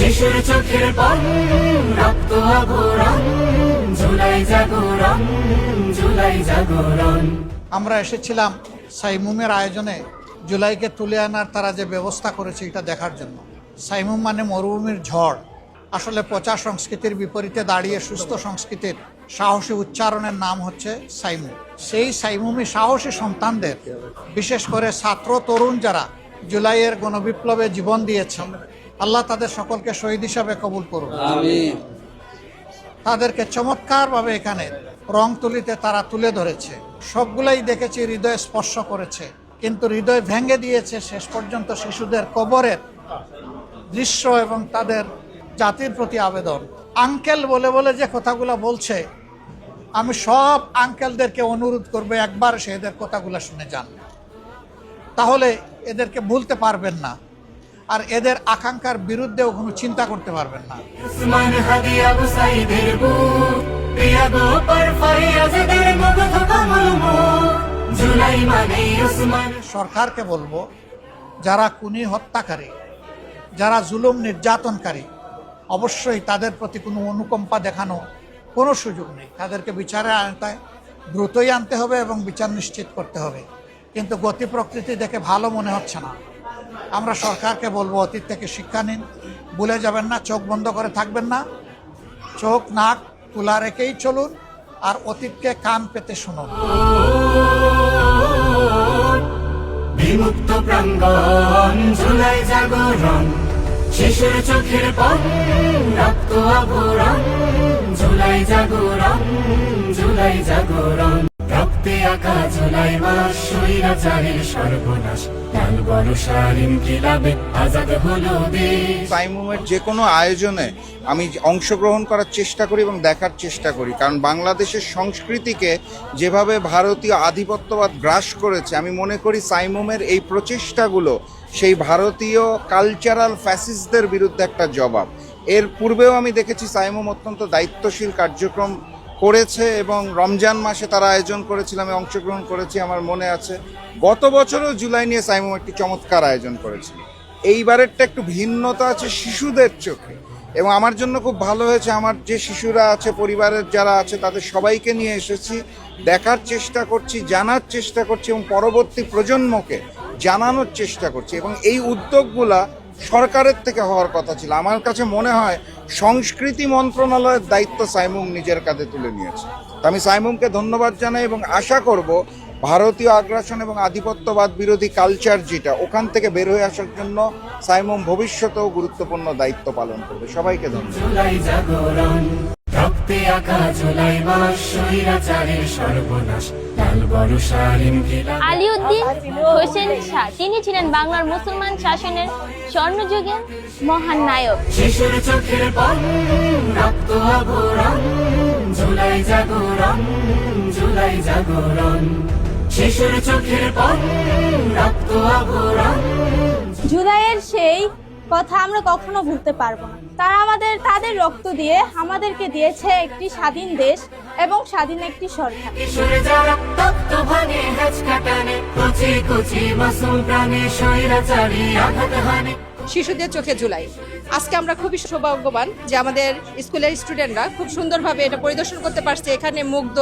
শিশুর চোখের পন রক্ত আভরণ, জুলাই জাগরণ, জুলাই জাগরণ। আমরা এসেছিলাম সাইমুমের আয়োজনে জুলাইকে তুলে আনার তারা যে ব্যবস্থা করেছে এটা দেখার জন্য। সাইমুম মানে মরুভূমির ঝড়। আসলে পচা সংস্কৃতির বিপরীতে দাঁড়িয়ে সুস্থ সংস্কৃতির সাহসী উচ্চারণের নাম হচ্ছে সাইমুম। সেই সাইমুমি সাহসী সন্তানদের, বিশেষ করে ছাত্র তরুণ যারা জুলাইয়ের গণবিপ্লবে জীবন দিয়েছেন, আল্লাহ তাদের সকলকে শহীদ হিসাবে কবুল করুন। আমিন। তাদেরকে চমৎকারভাবে এখানে রং তুলিতে তারা তুলে ধরেছে। সবগুলাই দেখেছি হৃদয় স্পর্শ করেছে, কিন্তু হৃদয় ভেঙে দিয়েছে শেষ পর্যন্ত শিশুদের কবরের দৃশ্য এবং তাদের জাতির প্রতি আবেদন। আঙ্কেল বলে বলে যে কথাগুলো বলছে, আমি সব আঙ্কেলদেরকে অনুরোধ করবো একবার সে এদের কথাগুলো শুনে যান, তাহলে এদেরকে ভুলতে পারবেন না, আর এদের আকাঙ্ক্ষার বিরুদ্ধেও কোনো চিন্তা করতে পারবেন না। উসমান হাদি আবু সাইদের বুক, প্রিয়া গোপার ফারিয়াজদের মুগ্ধ কমল মুখ, জুলাই মানে উসমান। সরকারকে বলবো, যারা খুনি হত্যাকারী, যারা জুলুম নির্যাতনকারী, অবশ্যই তাদের প্রতি কোনো অনুকম্পা দেখানো কোনো সুযোগ নেই। তাদেরকে বিচারের আওতায় দ্রুতই আনতে হবে এবং বিচার নিশ্চিত করতে হবে। কিন্তু গতি প্রকৃতি দেখে ভালো মনে হচ্ছে না। আমরা সরকারকে বলবো, অতীত থেকে শিক্ষা নিন, ভুলে যাবেন না, চোখ বন্ধ করে থাকবেন না, চোখ নাক তুলা রেখেই চলুন, আর অতীতকে কান পেতে শুনুন। বিমুক্ত প্রাঙ্গণ, জুলাই জাগরণ, শিশুর চোখের পন রক্ত আভরণ, জুলাই জাগরণ, জুলাই জাগরণ। রক্তে আঁকা জুলাই মাস, স্বৈরাচারের সর্বনাশ, লাল বর্ষার ইনকিলাবে আজাদ হলো দেশ। সাইমুমের যে কোনো আয়োজনে আমি অংশগ্রহণ করার চেষ্টা করি এবং দেখার চেষ্টা করি, কারণ বাংলাদেশের সংস্কৃতিকে যেভাবে ভারতীয় আধিপত্যবাদ গ্রাস করেছে, আমি মনে করি সাইমুমের এই প্রচেষ্টাগুলো সেই ভারতীয় কালচারাল ফ্যাসিস্টদের বিরুদ্ধে একটা জবাব। এর পূর্বেও আমি দেখেছি সাইমুম অত্যন্ত দায়িত্বশীল কার্যক্রম করেছে এবং রমজান মাসে তারা আয়োজন করেছিল, আমি অংশগ্রহণ করেছি, আমার মনে আছে। গত বছরও জুলাই নিয়ে সাইমুম একটি চমৎকার আয়োজন করেছিল। এইবারেরটা একটু ভিন্নতা আছে শিশুদের চোখে, এবং আমার জন্য খুব ভালো হয়েছে। আমার যে শিশুরা আছে, পরিবারের যারা আছে, তাদের সবাইকে নিয়ে এসেছি, দেখার চেষ্টা করছি, জানার চেষ্টা করছি এবং পরবর্তী প্রজন্মকে জানানোর চেষ্টা করছি। এবং এই উদ্যোগগুলা সরকারের থেকে হওয়ার কথা ছিল। আমার কাছে মনে হয় সংস্কৃতি মন্ত্রণালয়ের দায়িত্ব সাইমুম নিজের কাঁধে তুলে নিয়েছে। তো আমি সাইমুমকে ধন্যবাদ জানাই এবং আশা করব ভারতীয় আগ্রাসন এবং আধিপত্যবাদ বিরোধী কালচার যেটা, ওখান থেকে বের হয়ে আসার জন্য সাইমুম ভবিষ্যতেও গুরুত্বপূর্ণ দায়িত্ব পালন করবে। সবাইকে ধন্যবাদ। জুলাই জাগরণ, রক্তে আঁকা জুলাই মাস, স্বৈরাচারের সর্বনাশ, লাল বর্ষার ইনকিলাবে। আলিউদ্দিন হোসেন শাহ, তিনি ছিলেন বাংলার মুসলমান শাসনের স্বর্ণযুগের মহান নায়ক। শিশুর চোখের পন রক্ত আভরণ, জুলাই জাগরণ, জুলাই জাগরণ। শিশুর চোখের পন রক্ত আভরণ। জুলাইয়ের সেই কথা আমরা কখনো ভুলতে পারবো না। তারা তাদের রক্ত দিয়ে আমাদেরকে দিয়েছে একটি স্বাধীন দেশ এবং স্বাধীন একটি সরকার। কিশোরে যারা তপ্ত ভাঙে হেঁচকা টানে, কচি কচি মাসুম প্রাণে স্বৈরাচারী আঘাত হানে। শিশুদের চোখে জুলাই। আজকে আমরা খুবই সৌভাগ্যবান যে আমাদের স্কুলের স্টুডেন্টরা খুব সুন্দরভাবে এটা পরিদর্শন করতে পারছে। এখানে মুগ্ধ,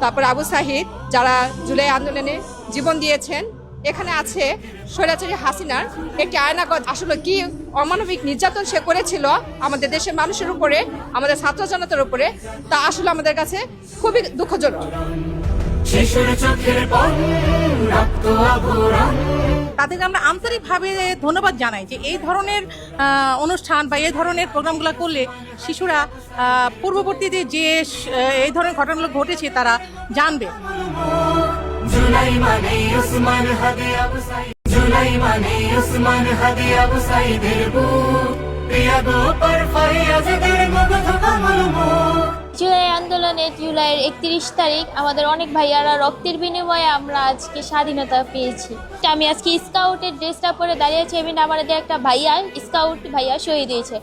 তারপর আবু সাহিদ, যারা জুলাই আন্দোলনে জীবন দিয়েছেন। এখানে আছে স্বৈরাচারী হাসিনার একটি আয়নাগত, আসলে কি অমানবিক নির্যাতন সে করেছিল আমাদের দেশের মানুষের উপরে, আমাদের ছাত্র জনতার উপরে, তা আসলে আমাদের কাছে খুবই দুঃখজনক। শিশুর চোখের পন রক্ত আভরণ। তাদেরকে আমরা আন্তরিকভাবে ধন্যবাদ জানাই যে এই ধরনের অনুষ্ঠান বা এই ধরনের প্রোগ্রামগুলো করলে শিশুরা পূর্ববর্তীতে যে এই ধরনের ঘটনাগুলো ঘটেছে তারা জানবে। জুলাই মানে উসমান হাদি আবু সাইদ, জুলাই মানে উসমান হাদি আবু সাইদের বুক, প্রিয়া গোপার ফারিয়াজদের মুগ্ধ কমল মুখ। জুলাই আন্দোলনে জুলাইয়ের 31 তারিখ আমাদের অনেক ভাইয়ারা রক্তের বিনিময়ে আমরা আজকে স্বাধীনতা পেয়েছি। আমি আজকে স্কাউটের ড্রেসটা পরে দাঁড়িয়েছি, এবং আমাদের একটা ভাইয়া, স্কাউট ভাইয়া শহীদ হয়েছে,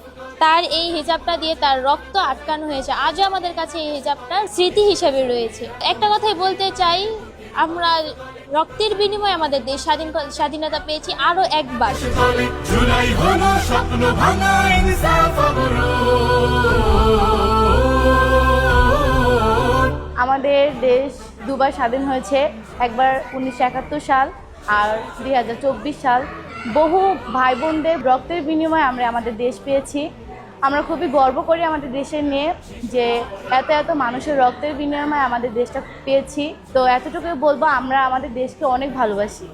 তার এই হিজাবটা দিয়ে তার রক্ত আটকানো হয়েছে। আজও আমাদের কাছে এই হিজাবটা স্মৃতি হিসেবে রয়েছে। একটা কথাই বলতে চাই, আমরা রক্তের বিনিময়ে আমাদের দেশ স্বাধীনতা পেয়েছি আরো একবার। জুলাই হলো স্বপ্ন ভাঙা ইনসাফ অবরোধ। আমাদের দেশ দুবার স্বাধীন হয়েছে, একবার 1971 সাল আর 2024 সাল। বহু ভাই বোনদের রক্তের বিনিময়ে আমরা আমাদের দেশ পেয়েছি। আমরা খুবই গর্ব করি আমাদের দেশের নিয়ে যে এত এত মানুষের রক্তের বিনিময়ে আমাদের দেশটা পেয়েছি। তো এতটুকুই বলবো, আমরা আমাদের দেশকে অনেক ভালোবাসি।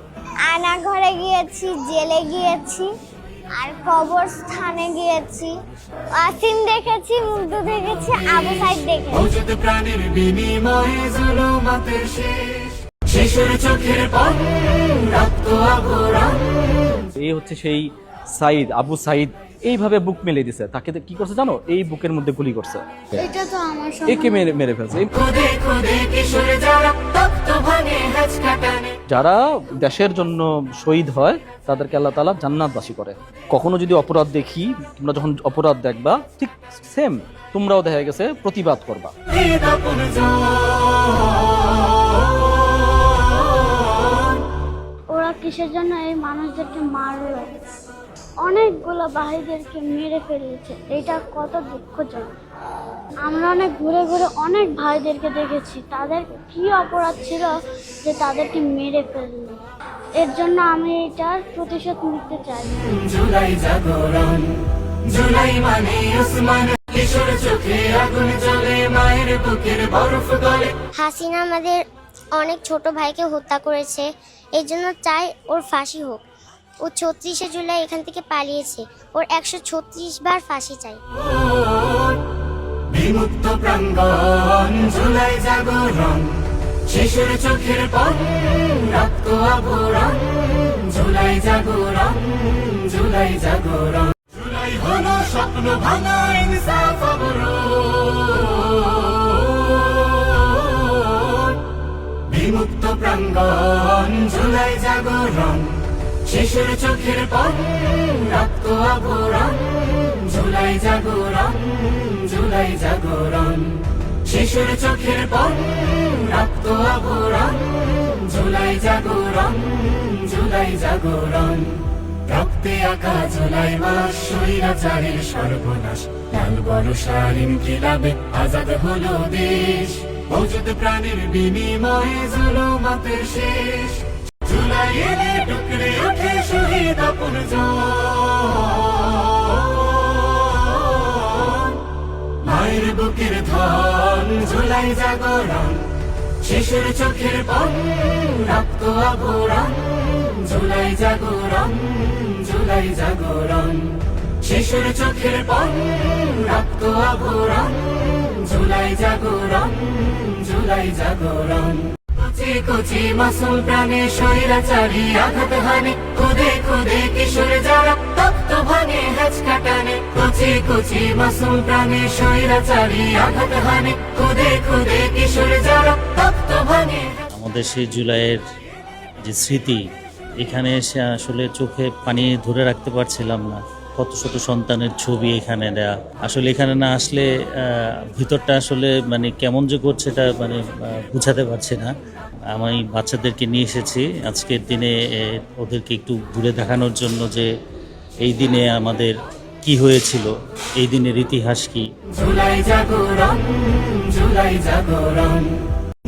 আয়না ঘরে গিয়েছি, জেলে গিয়েছি, আর কবরস্থানে গিয়েছি, আসিম দেখেছি, মুগ্ধ দেখেছি, আবু সাইদ দেখেছি। অযুত প্রাণের বিনিময়ে জুলুমাতের শেষ, শিশুর চোখের পানি রক্ত আবরণ। এই হচ্ছে সেই সাইদ, আবু সাইদ এইভাবে বুক মেলে দিছে। তাকে কি করছে জানো? এই বুকের মধ্যে গুলি করছে, এটা তো আমার একে মেরে ফেলছে। খুদে খুদে কিশোর যারা রক্ত ভাঙে হাজ কাটানে। যারা দেশের জন্য শহীদ হয় তাদেরকে আল্লাহ তাআলা জান্নাতবাসী করে। কখনো যদি অপরাধ দেখি, তোমরা যখন অপরাধ দেখবা ঠিক সেম তোমরাও দেখা গেছে প্রতিবাদ করবা। ওরা কিসের জন্য এই মানুষদেরকে মারলো? অনেকগুলো ভাইদেরকে মেরে ফেলেছে, এটা কত দুঃখজনক। আমরা অনেক ঘুরে ঘুরে অনেক ভাইদেরকে দেখেছি, তাদের কি অপরাধ ছিল যে তাদেরকে মেরে ফেললো। এর জন্য আমি এটার প্রতিশোধ নিতে চাই। জুলাই জাগরণ, জুলাই মানে ওসমান, কিশোর চোখে আগুন জ্বলে, মায়ের বুকের বরফ গলে। হাসিনা আমাদের অনেক ছোট ভাইকে হত্যা করেছে, এই জন্য চাই ওর ফাঁসি হোক। ও ৩৬শে জুলাই এখান থেকে পালিয়েছে, ওর ১৩৬ বার ফাঁসি চাই। বিমুক্ত প্রাঙ্গণ, জুলাই জাগরণ, শিশুর চোখের পানি রক্ত আবরণ। জুলাই জাগরণ, জুলাই জাগরণ। জুলাই হলো স্বপ্ন ভাঙা ইনসাফ অবরোধ। বিমুক্ত প্রাঙ্গণ, জুলাই জাগরণ, শিশুর চোখের পানি রক্ত আবরণ। জুলাই জাগরণ, জুলাই জাগরণ, শিশুর চোখের পানি রক্ত আবরণ। জুলাই জাগরণ, জুলাই জাগরণ। রক্তে আঁকা জুলাই মাস, স্বৈরাচারের সর্বনাশ, লাল বর্ষার ইনকিলাবে আজাদ হলো দেশ। অযুত প্রাণের বিনিময়ে জুলুমাতের শেষ। জুলাই এলে টুকরে ওঠে শহীদ আপনজন। মায়ের বুকের ধন, জুলাই জাগরণ, শিশুর চোখের পানি রক্ত আবরণ। জুলাই জাগরণ, জুলাই জাগরণ, শিশুর চোখের পানি রক্ত আবরণ। জুলাই জাগরণ, জুলাই জাগরণ। কচি কচি মাসুম প্রাণে স্বৈরাচারী আঘাত হানে, খুদে খুদে কিশোর যারা রক্ত ভাঙে হাজ কাটানে। কচি কচি মাসুম প্রাণে স্বৈরাচারী আঘাত হানে, খুদে খুদে কিশোর যারা রক্ত ভাঙে। আমাদের সেই জুলাইয়ের যে স্মৃতি, এখানে এসে আসলে চোখে পানি ধরে রাখতে পারছিলাম না। কত শত সন্তানের ছবি এখানে দেয়া, আসলে এখানে না আসলে ভিতরটা আসলে মানে কেমন যে করছে এটা মানে বুঝাতে পারছি না। আমি বাচ্চাদেরকে নিয়ে এসেছি আজকের দিনে ওদেরকে একটু ঘুরে দেখানোর জন্য যে এই দিনে আমাদের কি হয়েছিল, এই দিনের ইতিহাস কি। জুলাই জাগরণ, জুলাই জাগরণ,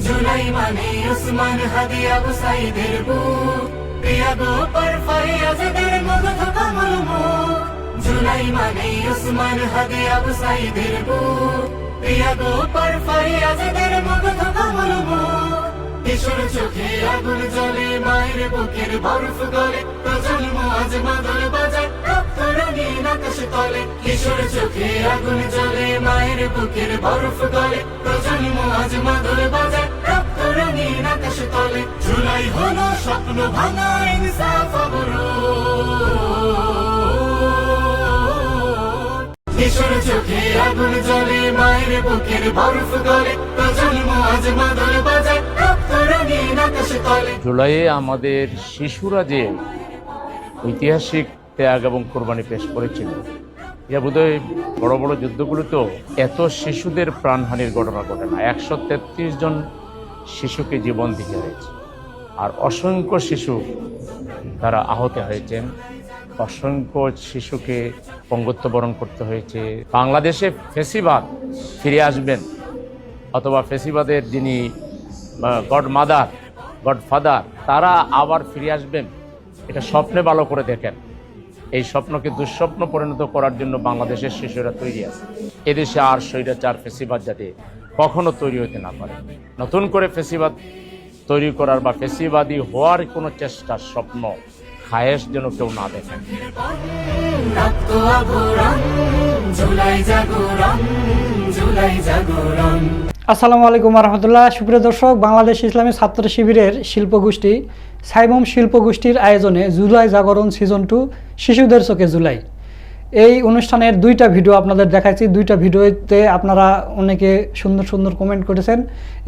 জুলাই মানে ওসমান হাদি আবু সাইদের বুক, প্রিয়া গোপর ফরিয়াজদের মুগ্ধ কমল মুখ। জুলাই মানে ওসমান হাদি আবু সাইদের বুক, প্রিয়া গোপর ফরিয়াজদের মুগ্ধ কমল মুখ। কিশোর চোখে আগুন জ্বলে, মায়ের বুকের বরফ গলে, প্রজন্ম আজ মাদল বাজায় রক্ত রঙিন আকাশ তলে। কিশোর চোখে আগুন জ্বলে, মায়ের বুকের বরফ গলে, প্রজন্ম আজ মাদল বাজায় রক্ত রঙিন আকাশ তলে। জুলাই হলো স্বপ্ন ভাঙা ইনসাফ অবরোধ। কিশোর চোখে আগুন জ্বলে, মায়ের বুকের বরফ গলে, প্রজন্ম আজ মাদল বাজায় রক্ত রঙিন আকাশ তলে। জুলাইয়ে আমাদের শিশুরা যে ঐতিহাসিক ত্যাগ এবং কোরবানি পেশ করেছিল, এটা বোধহয় বড় বড় যুদ্ধগুলোতেও এত শিশুদের প্রাণহানির ঘটনা ঘটে না। 133 জন শিশুকে জীবন দিতে হয়েছে। আর অসংখ্য শিশু তারা আহত হয়েছেন, অসংখ্য শিশুকে পঙ্গুত্ব বরণ করতে হয়েছে। বাংলাদেশে ফেসিবাদ ফিরে আসবেন অথবা ফেসিবাদের যিনি গডমাদার গডফাদার তারা আবার ফিরে আসবেন, এটা স্বপ্নে ভালো করে দেখেন। এই স্বপ্নকে দুঃস্বপ্ন পরিণত করার জন্য বাংলাদেশের শিশুরা তৈরি আছে। এদেশে আর স্বৈরাচার ফেসিবাদ যাতে কখনো তৈরি হতে না পারে, নতুন করে ফেসিবাদ তৈরি করার বা ফেসিবাদী হওয়ার কোনো চেষ্টার স্বপ্ন খায়েশ যেন কেউ না দেখেন। রক্ত আগুরং জুলাই জাগরণ, জুলাই জাগরণ। আসসালামু আলাইকুম রহমতুল্লাহ। সুপ্রিয় দর্শক, বাংলাদেশ ইসলামী ছাত্র শিবিরের শিল্পগোষ্ঠী সাইমম শিল্পগোষ্ঠীর আয়োজনে জুলাই জাগরণ সিজন 2 শিশুদের চোখে জুলাই, এই অনুষ্ঠানের 2টা ভিডিও আপনাদের দেখাচ্ছি। 2টা ভিডিওতে আপনারা অনেকে সুন্দর সুন্দর কমেন্ট করেছেন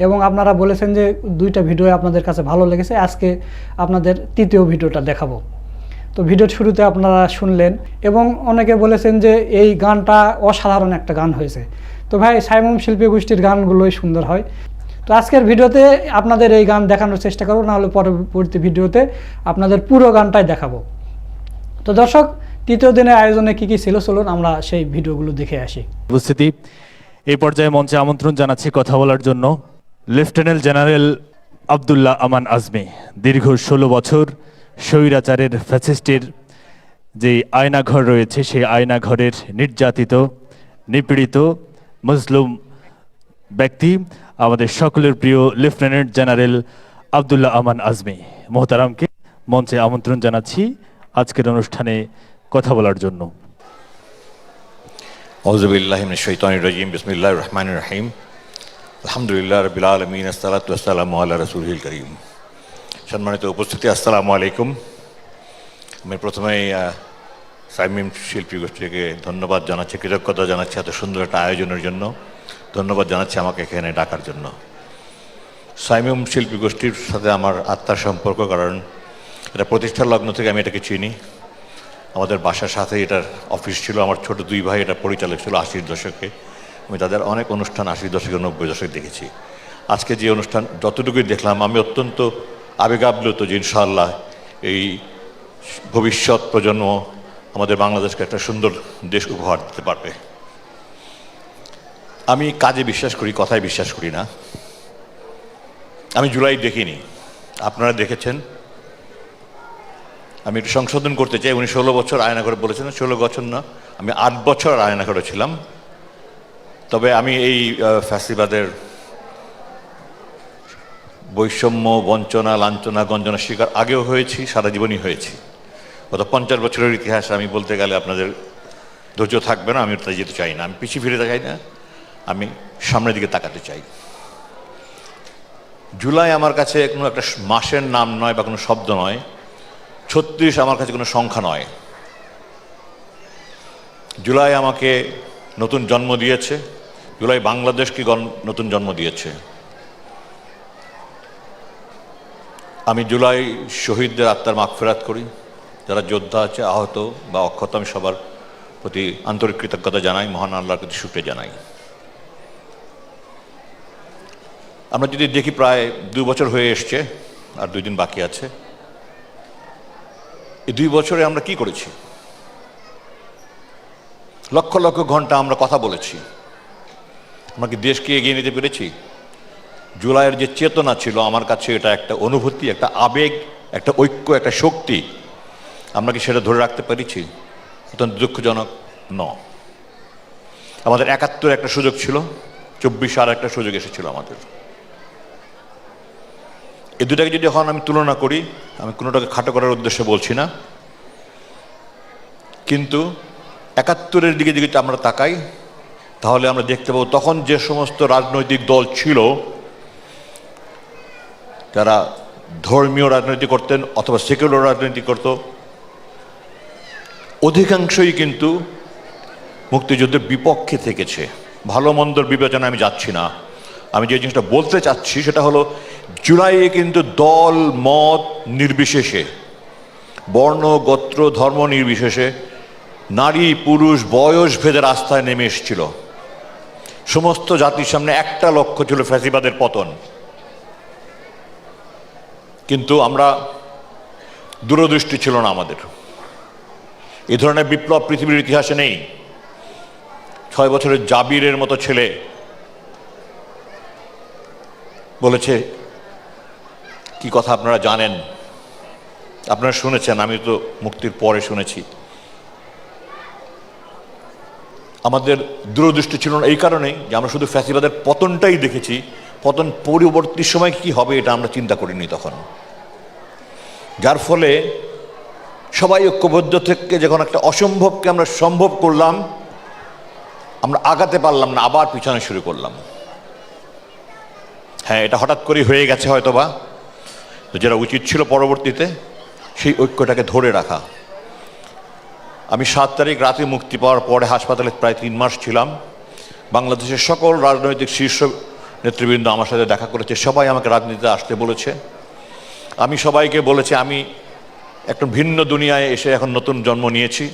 এবং আপনারা বলেছেন যে 2টা ভিডিও আপনাদের কাছে ভালো লেগেছে। আজকে আপনাদের 3য় ভিডিওটা দেখাবো। তো ভিডিওর শুরুতে আপনারা শুনলেন এবং অনেকে বলেছেন যে এই গানটা অসাধারণ একটা গান হয়েছে। তো ভাই, সাইমম শিল্পী গোষ্ঠীর গানগুলোই সুন্দর হয়। তো আজকের ভিডিওতে আপনাদের এই গান দেখানোর চেষ্টা করবো, নাহলে পরবর্তী ভিডিওতে আপনাদের পুরো গানটাই দেখাবো। তো দর্শক, 3য় দিনের আয়োজনে কি কি ছিল চলুন আমরা সেই ভিডিওগুলো দেখে আসি। উপস্থিতি এই পর্যায়ে মঞ্চে আমন্ত্রণ জানাচ্ছি কথা বলার জন্য লেফটেন্যান্ট জেনারেল আব্দুল্লাহ আমান আজমি। দীর্ঘ 16 বছর স্বৈরাচারের ফ্যাসিস্টের যে আয়নাঘর রয়েছে সেই আয়নাঘরের নির্যাতিত নিপীড়িত মুসলিম ব্যক্তি আমাদের সকলের প্রিয় লেফটেন্যান্ট জেনারেল আব্দুল্লাহ আমান আজমি মোহতারামকে মঞ্চে আমন্ত্রণ জানাচ্ছি আজকের অনুষ্ঠানে কথা বলার জন্য। আউযু বিল্লাহি মিনাশ শাইতানির রাজিম, বিসমিল্লাহির রহমানির রহিম, আলহামদুলিল্লাহি রাব্বিল আলামিন, আসসালাতু ওয়াসসালামু আলা রাসূলিল কারীম। সম্মানিত উপস্থিতি, আসসালামু আলাইকুম। আমি প্রথমেই সাইমম শিল্পী গোষ্ঠীকে ধন্যবাদ জানাচ্ছি, কৃতজ্ঞতা জানাচ্ছি এত সুন্দর একটা আয়োজনের জন্য। ধন্যবাদ জানাচ্ছি আমাকে এখানে ডাকার জন্য। সাইমম শিল্পী গোষ্ঠীর সাথে আমার আত্মার সম্পর্ক, কারণ এটা প্রতিষ্ঠার লগ্ন থেকে আমি এটাকে চিনি। আমাদের বাসার সাথে এটার অফিস ছিল, আমার ছোট 2 ভাই এটা পরিচালক ছিল 80-র দশকে। আমি তাদের অনেক অনুষ্ঠান 80 দশকে 90 দশকে দেখেছি। আজকে যে অনুষ্ঠান যতটুকুই দেখলাম আমি অত্যন্ত আবেগাপ্লুত যে ইনশাআল্লাহ এই ভবিষ্যৎ প্রজন্ম আমাদের বাংলাদেশকে একটা সুন্দর দেশ উপহার দিতে পারবে। আমি কাজে বিশ্বাস করি, কথায় বিশ্বাস করি না। আমি জুলাই দেখিনি, আপনারা দেখেছেন। আমি একটু সংশোধন করতে চাই। উনি 16 বছর আয়নাঘরে বলেছেন, 16 বছর না, আমি 8 বছর আয়নাঘরে ছিলাম। তবে আমি এই ফ্যাসিবাদের বৈষম্য, বঞ্চনা, লাঞ্ছনা, গঞ্জনা শিকার আগেও হয়েছি, সারা জীবনই হয়েছি। গত 50 বছরের ইতিহাস আমি বলতে গেলে আপনাদের ধৈর্য থাকবে না। আমি ওটা যেতে চাই না, আমি পিছিয়ে ফিরে চাই না, আমি সামনের দিকে তাকাতে চাই। জুলাই আমার কাছে কোনো একটা মাসের নাম নয় বা কোনো শব্দ নয়। 36 আমার কাছে কোনো সংখ্যা নয়। জুলাই আমাকে নতুন জন্ম দিয়েছে, জুলাই বাংলাদেশকে নতুন জন্ম দিয়েছে। আমি জুলাই শহীদদের আত্মার মাগফিরাত করি, যারা যোদ্ধা আছে, আহত বা অক্ষত, আমি সবার প্রতি আন্তরিক কৃতজ্ঞতা জানাই, মহান আল্লাহর প্রতি শুকরিয়া জানাই। আমরা যদি দেখি প্রায় 2 বছর হয়ে এসছে, আর 2 দিন বাকি আছে। এই 2 বছরে আমরা কি করেছি? লক্ষ লক্ষ ঘন্টা আমরা কথা বলেছি। আমরা কি দেশকে এগিয়ে নিতে পেরেছি? জুলাইয়ের যে চেতনা ছিল আমার কাছে এটা একটা অনুভূতি, একটা আবেগ, একটা ঐক্য, একটা শক্তি। আমরা কি সেটা ধরে রাখতে পেরেছি? অত্যন্ত দুঃখজনক ন। আমাদের 71 একটা সুযোগ ছিল, 24 আর একটা সুযোগ এসেছিল আমাদের। এই দুটাকে যদি এখন আমি তুলনা করি, আমি কোনোটাকে খাটো করার উদ্দেশ্যে বলছি না, কিন্তু 71-এর দিকে যদি আমরা তাকাই তাহলে আমরা দেখতে পাবো তখন যে সমস্ত রাজনৈতিক দল ছিল যারা ধর্মীয় রাজনীতি করতেন অথবা সেকুলার রাজনীতি করত, অধিকাংশই কিন্তু মুক্তিযুদ্ধের বিপক্ষে থেকেছে। ভালো মন্দর বিবেচনায় আমি যাচ্ছি না। আমি যে জিনিসটা বলতে চাচ্ছি সেটা হলো জুলাইয়ে কিন্তু দল মত নির্বিশেষে, বর্ণ গোত্র ধর্ম নির্বিশেষে নারী পুরুষ বয়স ভেদে রাস্তায় নেমে এসেছিল। সমস্ত জাতির সামনে একটা লক্ষ্য ছিল ফ্যাসিবাদের পতন। কিন্তু আমরা দূরদৃষ্টি ছিল না আমাদের। এই ধরনের বিপ্লব পৃথিবীর ইতিহাসে নেই। 6 বছরের জাবিরের মতো ছেলে বলেছে কি কথা আপনারা জানেন, আপনারা শুনেছেন, আমি তো মুক্তির পরে শুনেছি। আমাদের দূরদৃষ্টি ছিল না এই কারণেই যে আমরা শুধু ফ্যাসিবাদের পতনটাই দেখেছি, পতন পরবর্তী সময় কি হবে এটা আমরা চিন্তা করিনি তখন। যার ফলে সবাই ঐক্যবদ্ধ থেকে যখন একটা অসম্ভবকে আমরা সম্ভব করলাম, আমরা আগাতে পারলাম না, আবার পিছনে শুরু করলাম। হ্যাঁ, এটা হঠাৎ করেই হয়ে গেছে হয়তোবা, যেটা উচিত ছিল পরবর্তীতে সেই ঐক্যটাকে ধরে রাখা। আমি 7 তারিখ রাতে মুক্তি পাওয়ার পরে হাসপাতালে প্রায় 3 মাস ছিলাম। বাংলাদেশের সকল রাজনৈতিক শীর্ষ নেতৃবৃন্দ আমার সাথে দেখা করেছে, সবাই আমাকে রাজনীতিতে আসতে বলেছে। আমি সবাইকে বলেছি আমি একটা ভিন্ন দুনিয়ায় এসে এখন নতুন জন্ম নিয়েছি,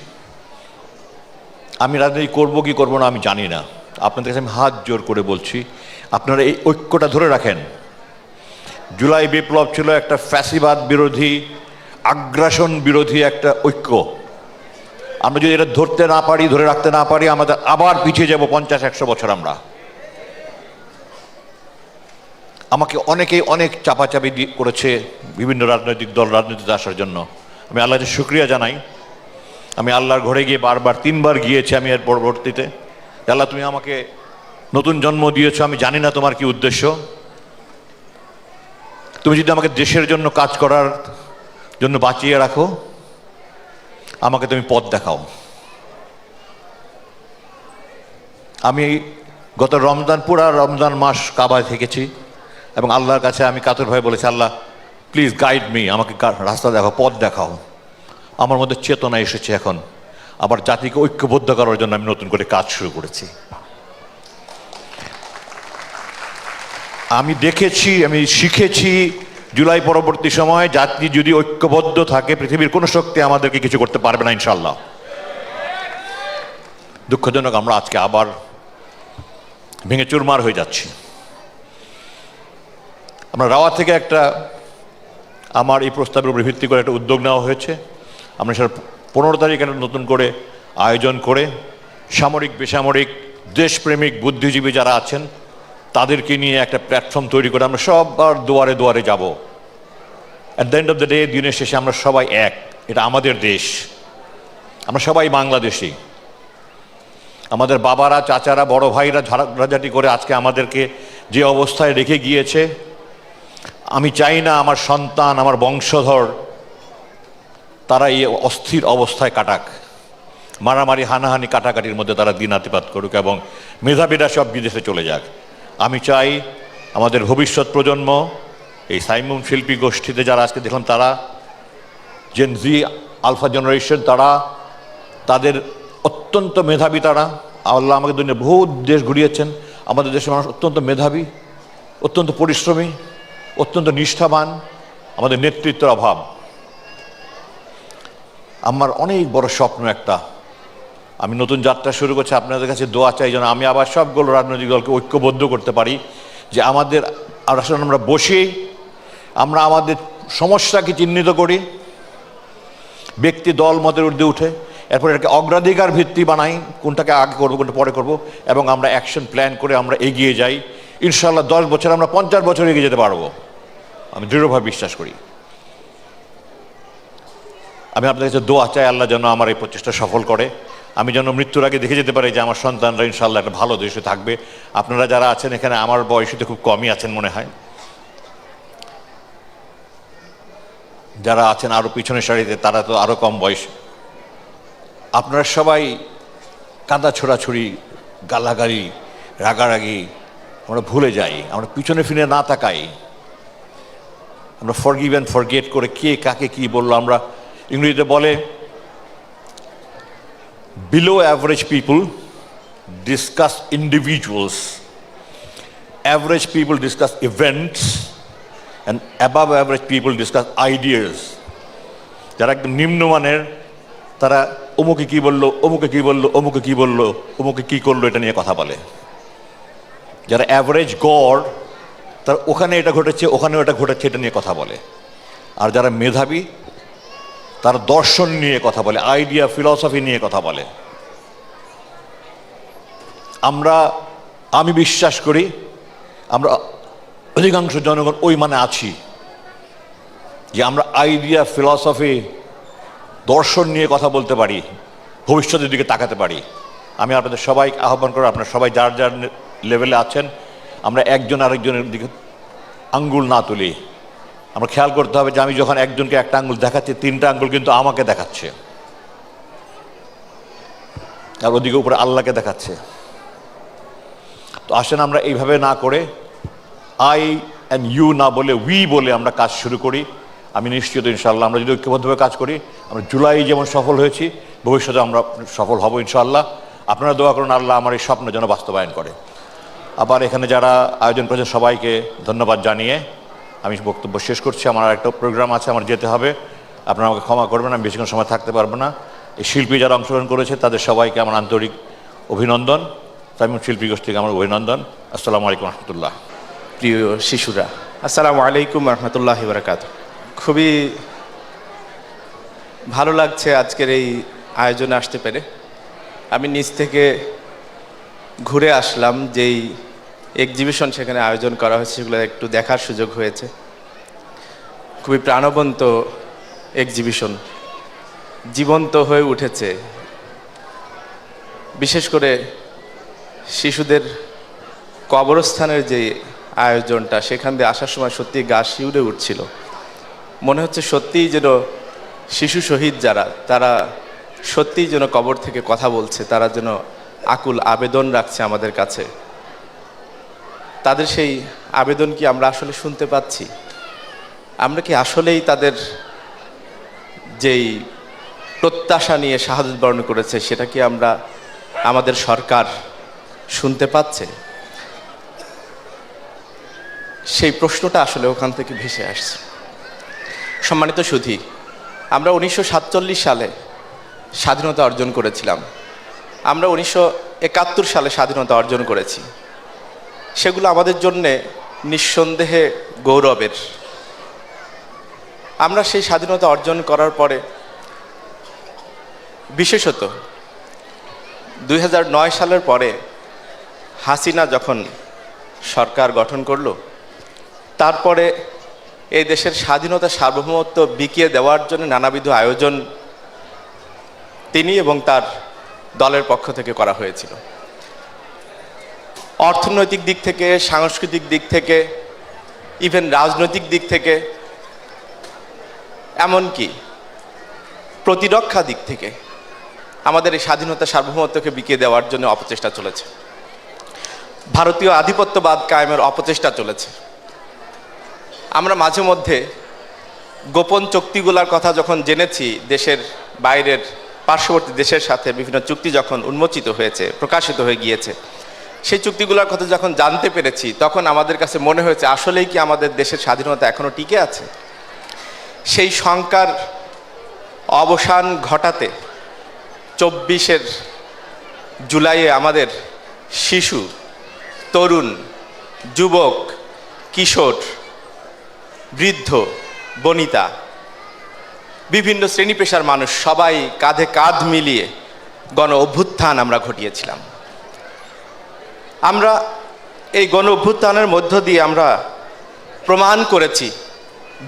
আমি রাজনীতি করবো কি করবো না আমি জানি না। আপনাদের কাছে আমি হাত জোর করে বলছি, আপনারা এই ঐক্যটা ধরে রাখেন। জুলাই বিপ্লব ছিল একটা ফ্যাসিবাদ বিরোধী, আগ্রাসন বিরোধী একটা ঐক্য। আমরা যদি এটা ধরতে না পারি, ধরে রাখতে না পারি, আমাদের আবার পিছিয়ে যাব 50-100 বছর। আমরা আমাকে অনেকেই অনেক চাপাচাপি করেছে বিভিন্ন রাজনৈতিক দল রাজনীতিতে আসার জন্য। আমি আল্লাহকে শুকরিয়া জানাই। আমি আল্লাহর ঘরে গিয়ে বারবার 3 বার গিয়েছি আমি এর পরবর্তীতে, আল্লাহ তুমি আমাকে নতুন জন্ম দিয়েছো, আমি জানি না তোমার কি উদ্দেশ্য। তুমি যদি আমাকে দেশের জন্য কাজ করার জন্য বাঁচিয়ে রাখো, আমাকে তুমি পথ দেখাও। আমি গত রমজান, পুরা রমজান মাস কাবায় থেকেছি এবং আল্লাহর কাছে আমি কাতরভাবে বলেছি, আল্লাহ প্লিজ গাইড মি, আমাকে রাস্তা দেখাও, পথ দেখাও। আমার মধ্যে চেতনা এসেছে এখন, আবার জাতিকে ঐক্যবদ্ধ করার জন্য আমি নতুন করে কাজ শুরু করেছি। আমি দেখেছি, আমি শিখেছি জুলাই পরবর্তী সময় জাতি যদি ঐক্যবদ্ধ থাকে, পৃথিবীর কোনো শক্তি আমাদেরকে কিছু করতে পারবে না ইনশাল্লাহ। দুঃখজনক আমরা আজকে আবার ভেঙে চুরমার হয়ে যাচ্ছি। আমরা রাওয়া থেকে একটা, আমার এই প্রস্তাবের উপর ভিত্তি করে একটা উদ্যোগ নেওয়া হয়েছে। আমরা সেটা 15 তারিখ একটা নতুন করে আয়োজন করে সামরিক বেসামরিক দেশপ্রেমিক বুদ্ধিজীবী যারা আছেন তাদেরকে নিয়ে একটা প্ল্যাটফর্ম তৈরি করে আমরা সবার দুয়ারে দুয়ারে যাব। At the end of the day, দিনের শেষে আমরা সবাই এক, এটা আমাদের দেশ, আমরা সবাই বাংলাদেশি। আমাদের বাবারা, চাচারা, বড় ভাইরা ঝাড়াঝাটি করে আজকে আমাদেরকে যে অবস্থায় রেখে গিয়েছে, আমি চাই না আমার সন্তান, আমার বংশধর তারা এই অস্থির অবস্থায় কাটাক, মারামারি হানাহানি কাটাকাটির মধ্যে তারা দিনাতিপাত করুক এবং মেধাবীরা সব বিদেশে চলে যাক। আমি চাই আমাদের ভবিষ্যৎ প্রজন্ম, এই সাইমুম শিল্পী গোষ্ঠীতে যারা আজকে দেখলাম, তারা জেন জি আলফা জেনারেশন, তারা তাদের অত্যন্ত মেধাবী। তারা, আল্লাহ আমাকে দুনিয়া বহু দেশ ঘুরিয়েছেন, আমাদের দেশের মানুষ অত্যন্ত মেধাবী, অত্যন্ত পরিশ্রমী, অত্যন্ত নিষ্ঠাবান। আমাদের নেতৃত্বের অভাব। আমার অনেক বড় স্বপ্ন একটা, আমি নতুন যাত্রা শুরু করছি, আপনাদের কাছে দোয়া চাই যেন আমি আবার সবগুলো রাজনৈতিক দলকে ঐক্যবদ্ধ করতে পারি, যে আমাদের আসলে আমরা বসে আমরা আমাদের সমস্যাকে চিহ্নিত করি, ব্যক্তি দল মতের ঊর্ধ্বে উঠে, এরপর এটাকে অগ্রাধিকার ভিত্তি বানাই, কোনটাকে আগে করবো কোনটা পরে করবো, এবং আমরা অ্যাকশন প্ল্যান করে আমরা এগিয়ে যাই। ইনশাআল্লাহ 10 বছর আমরা 50 বছর এগিয়ে যেতে পারবো, আমি দৃঢ়ভাবে বিশ্বাস করি। আমি আপনাদের কাছে দোয়া চাই আল্লাহ যেন আমার এই প্রচেষ্টা সফল করে, আমি যেন মৃত্যুর আগে দেখে যেতে পারি যে আমার সন্তানরা ইনশাআল্লাহ একটা ভালো দেশে থাকবে। আপনারা যারা আছেন এখানে, আমার বয়সীতে খুব কমই আছেন মনে হয়, যারা আছেন আরও পিছনের সারিতে তারা তো আরও কম বয়স। আপনারা সবাই কাদা ছোড়াছুড়ি, গালাগালি, রাগারাগি আমরা ভুলে যাই, আমরা পিছনে ফিরে না তাকাই, আমরা ফরগিভ অ্যান্ড ফরগেট করে কে কাকে কি বললো। আমরা ইংরেজিতে বলে below average people discuss individuals, average people discuss events, and above average people discuss ideas. যারা একদম নিম্নমানের তারা অমুকে কি বললো, অমুকে কি বললো, অমুকে কি বললো, অমুকে কি করলো এটা নিয়ে কথা বলে। যারা অ্যাভারেজ গড়, তার ওখানে এটা ঘটেছে, ওখানেও এটা ঘটেছে, এটা নিয়ে কথা বলে। আর যারা মেধাবী তারা দর্শন নিয়ে কথা বলে, আইডিয়া ফিলসফি নিয়ে কথা বলে। আমি বিশ্বাস করি আমরা অধিকাংশ জনগণ ওই মানে আছি যে আমরা আইডিয়া ফিলসফি দর্শন নিয়ে কথা বলতে পারি, ভবিষ্যতের দিকে তাকাতে পারি। আমি আপনাদের সবাই আহ্বান করব, আপনারা সবাই যার যার লেভেলে আছেন, আমরা একজন আরেকজনের দিকে আঙ্গুল না তুলি। আমরা খেয়াল করতে হবে যে আমি যখন একজনকে একটা আঙ্গুল দেখাচ্ছি, 3টা আঙ্গুল কিন্তু আমাকে দেখাচ্ছে, আর ওদিকে উপরে আল্লাহকে দেখাচ্ছে। তো আসেন আমরা এইভাবে না করে আই অ্যান্ড ইউ না বলে উই বলে আমরা কাজ শুরু করি। আমি নিশ্চিত ইনশাআল্লাহ আমরা যদি ঐক্যবদ্ধভাবে কাজ করি, আমরা জুলাই যেমন সফল হয়েছি, ভবিষ্যতে আমরা সফল হব ইনশাআল্লাহ। আপনারা দোয়া করুন আল্লাহ আমার এই স্বপ্ন যেন বাস্তবায়ন করে। আবার এখানে যারা আয়োজন করেছে সবাইকে ধন্যবাদ জানিয়ে আমি বক্তব্য শেষ করছি। আমার একটা প্রোগ্রাম আছে, আমার যেতে হবে, আপনারা আমাকে ক্ষমা করবেন, আমি বেশিক্ষণ সময় থাকতে পারবো না। এই শিল্পী যারা অংশগ্রহণ করেছে তাদের সবাইকে আমার আন্তরিক অভিনন্দন, সাইমুম শিল্পী গোষ্ঠীকে আমার অভিনন্দন। আসসালামু আলাইকুম রহমতুল্লাহ। প্রিয় শিশুরা, আসসালামু আলাইকুম রহমতুল্লাহি বারাকাতুহু। খুবই ভালো লাগছে আজকের এই আয়োজনে আসতে পেরে। আমি নিজ থেকে ঘুরে আসলাম, যেই এক্সিবিশন সেখানে আয়োজন করা হয়েছে সেগুলো একটু দেখার সুযোগ হয়েছে। খুবই প্রাণবন্ত এক্সিবিশন, জীবন্ত হয়ে উঠেছে। বিশেষ করে শিশুদের কবরস্থানের যে আয়োজনটা, সেখান দিয়ে আসার সময় সত্যি গা শিউরে উঠছিল। মনে হচ্ছে সত্যিই যেন শিশু শহীদ যারা, তারা সত্যিই যেন কবর থেকে কথা বলছে, তারা যেন আকুল আবেদন রাখছে আমাদের কাছে। তাদের সেই আবেদন কি আমরা আসলে শুনতে পাচ্ছি? আমরা কি আসলেই তাদের যেই প্রত্যাশা নিয়ে শাহাদত বরণ করেছে সেটা কি আমরা, আমাদের সরকার শুনতে পাচ্ছে? সেই প্রশ্নটা আসলে ওখান থেকে ভেসে আসছে। সম্মানিত সুধী, আমরা 1947 সালে স্বাধীনতা অর্জন করেছিলাম, আমরা 1971 সালে স্বাধীনতা অর্জন করেছি। সেগুলো আমাদের জন্যে নিঃসন্দেহে গৌরবের। আমরা সেই স্বাধীনতা অর্জন করার পরে বিশেষত 2009 সালের পরে হাসিনা যখন সরকার গঠন করলো, তারপরে এই দেশের স্বাধীনতা সার্বভৌমত্ব বিকিয়ে দেওয়ার জন্য নানাবিধ আয়োজন তিনি এবং তার দলের পক্ষ থেকে করা হয়েছিল। অর্থনৈতিক দিক থেকে, সাংস্কৃতিক দিক থেকে, ইভেন রাজনৈতিক দিক থেকে, এমনকি প্রতিরক্ষা দিক থেকে আমাদের এই স্বাধীনতা সার্বভৌমত্বকে বিকিয়ে দেওয়ার জন্য অপচেষ্টা চলেছে। ভারতীয় আধিপত্যবাদ কায়েমের অপচেষ্টা চলেছে। আমরা মাঝে মধ্যে গোপন চুক্তিগুলোর কথা যখন জেনেছি, দেশের বাইরের পার্শ্ববর্তী দেশের সাথে বিভিন্ন চুক্তি যখন উন্মোচিত হয়েছে, প্রকাশিত হয়ে গিয়েছে, সেই চুক্তিগুলোর কথা যখন জানতে পেরেছি, তখন আমাদের কাছে মনে হয়েছে আসলেই কি আমাদের দেশের স্বাধীনতা এখনো টিকে আছে? সেই শঙ্কার অবসান ঘটাতে 24 জুলাইয়ে আমাদের শিশু, তরুণ, যুবক, কিশোর, বৃদ্ধ, বনিতা, বিভিন্ন শ্রেণী পেশার মানুষ সবাই কাঁধে কাঁধ মিলিয়ে গণ অভ্যুত্থান আমরা ঘটিয়েছিলাম। আমরা এই গণ অভ্যুত্থানের মধ্য দিয়ে আমরা প্রমাণ করেছি,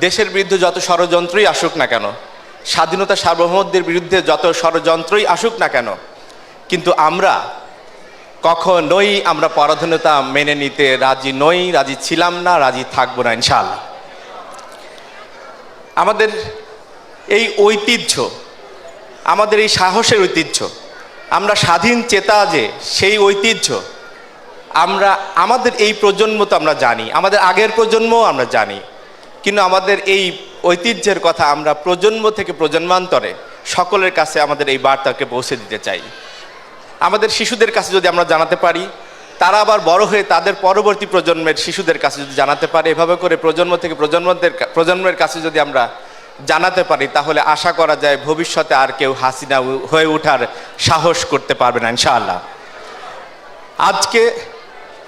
দেশের বিরুদ্ধে যত ষড়যন্ত্রই আসুক না কেন, স্বাধীনতা সার্বভৌমত্বের বিরুদ্ধে যত ষড়যন্ত্রই আসুক না কেন, কিন্তু আমরা কখনোই আমরা পরাধীনতা মেনে নিতে রাজি নই, রাজি ছিলাম না, রাজি থাকবো না ইনশাআল্লাহ। আমাদের এই ঐতিহ্য, আমাদের এই সাহসের ঐতিহ্য, আমরা স্বাধীন চেতা যে সেই ঐতিহ্য, আমাদের এই প্রজন্ম তো আমরা জানি, আমাদের আগের প্রজন্মও আমরা জানি, কিন্তু আমাদের এই ঐতিহ্যের কথা আমরা প্রজন্ম থেকে প্রজন্মান্তরে সকলের কাছে আমাদের এই বার্তাকে পৌঁছে দিতে চাই। আমাদের শিশুদের কাছে যদি আমরা জানাতে পারি, তারা আবার বড় হয়ে তাদের পরবর্তী প্রজন্মের শিশুদের কাছে যদি জানাতে পারে, এভাবে করে প্রজন্ম থেকে প্রজন্মের কাছে যদি আমরা জানাতে পারি, তাহলে আশা করা যায় ভবিষ্যতে আর কেউ হাসিনা হয়ে ওঠার সাহস করতে পারবে না ইনশাআল্লাহ। আজকে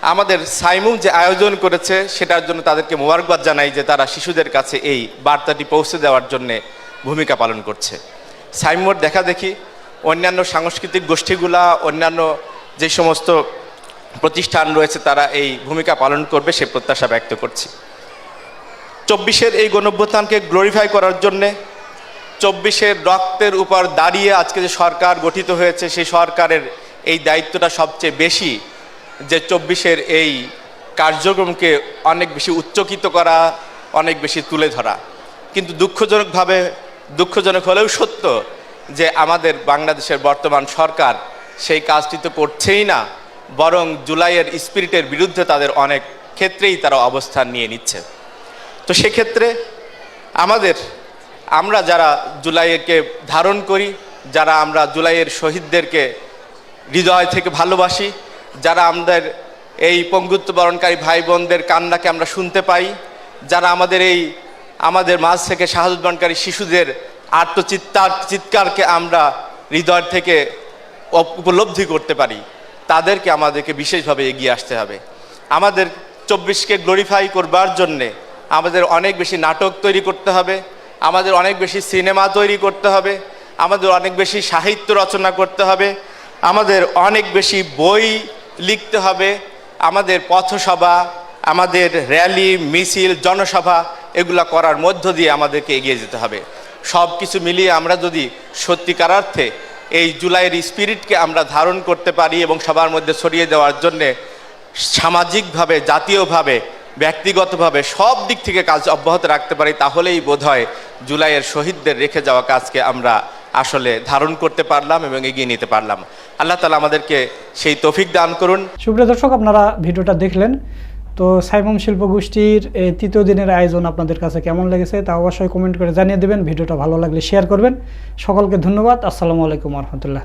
আমাদের সাইমুম যে আয়োজন করেছে সেটার জন্য তাদেরকে মোবারকবাদ জানাই যে তারা শিশুদের কাছে এই বার্তাটি পৌঁছে দেওয়ার জন্য ভূমিকা পালন করছে। সাইমুমের দেখা দেখি অন্যান্য সাংস্কৃতিক গোষ্ঠীগুলা, অন্যান্য যে সমস্ত প্রতিষ্ঠান রয়েছে তারা এই ভূমিকা পালন করবে সে প্রত্যাশা ব্যক্ত করছি। 24-এর এই গণঅভ্যুত্থানকে গ্লোরিফাই করার জন্যে, 24-এর রক্তের উপর দাঁড়িয়ে আজকে যে সরকার গঠিত হয়েছে সেই সরকারের এই দায়িত্বটা সবচেয়ে বেশি যে 24-এর এই কার্যক্রমকে অনেক বেশি উচ্চকিত করা, অনেক বেশি তুলে ধরা। কিন্তু দুঃখজনক হলেও সত্য যে আমাদের বাংলাদেশের বর্তমান সরকার সেই কাজটি তো করছেই না, বরং জুলাইয়ের স্পিরিটের বিরুদ্ধে তাদের অনেক ক্ষেত্রেই তারা অবস্থান নিয়ে নিচ্ছে। তো সেক্ষেত্রে আমরা যারা জুলাইকে ধারণ করি, যারা আমরা জুলাইয়ের শহীদদেরকে হৃদয় থেকে ভালোবাসি, যারা এই পঙ্গুত্ব বরণকারী ভাই বোনদের কান্নাকে আমরা শুনতে পাই, যারা আমাদের মাঝ থেকে শাহাদত বরণকারী শিশুদের চিৎকারকে আমরা হৃদয় থেকে উপলব্ধি করতে পারি, তাদেরকে আমাদেরকে বিশেষভাবে এগিয়ে আসতে হবে। আমাদের 24কে গ্লোরিফাই করবার জন্যে আমাদের অনেক বেশি নাটক তৈরি করতে হবে, আমাদের অনেক বেশি সিনেমা তৈরি করতে হবে, আমাদের অনেক বেশি সাহিত্য রচনা করতে হবে, আমাদের অনেক বেশি বই লিখতে হবে, আমাদের পথসভা, আমাদের র্যালি, মিছিল, জনসভা এগুলা করার মধ্য দিয়ে আমাদেরকে এগিয়ে যেতে হবে। সব কিছু মিলিয়ে আমরা যদি সত্যিকার অর্থে এই জুলাইয়ের স্পিরিটকে আমরা ধারণ করতে পারি এবং সবার মধ্যে ছড়িয়ে দেওয়ার জন্যে সামাজিকভাবে, জাতীয়ভাবে, ব্যক্তিগতভাবে সব দিক থেকে কাজ অব্যাহত রাখতে পারি, তাহলেই বোধহয় জুলাইয়ের শহীদদের রেখে যাওয়া কাজকে আমরা আসলে ধারণ করতে পারলাম এবং এগিয়ে নিতে পারলাম। আল্লাহ তাআলা আমাদেরকে সেই তৌফিক দান করুন। সুপ্রিয় দর্শক, আপনারা ভিডিওটা দেখলেন। তো সাইমুম শিল্পগোষ্ঠীর এই 3য় দিনের আয়োজন আপনাদের কাছে কেমন লেগেছে তা অবশ্যই কমেন্ট করে জানিয়ে দেবেন। ভিডিওটা ভালো লাগলে শেয়ার করবেন। সকলকে ধন্যবাদ। আসসালামু আলাইকুম ওয়া রাহমাতুল্লাহ।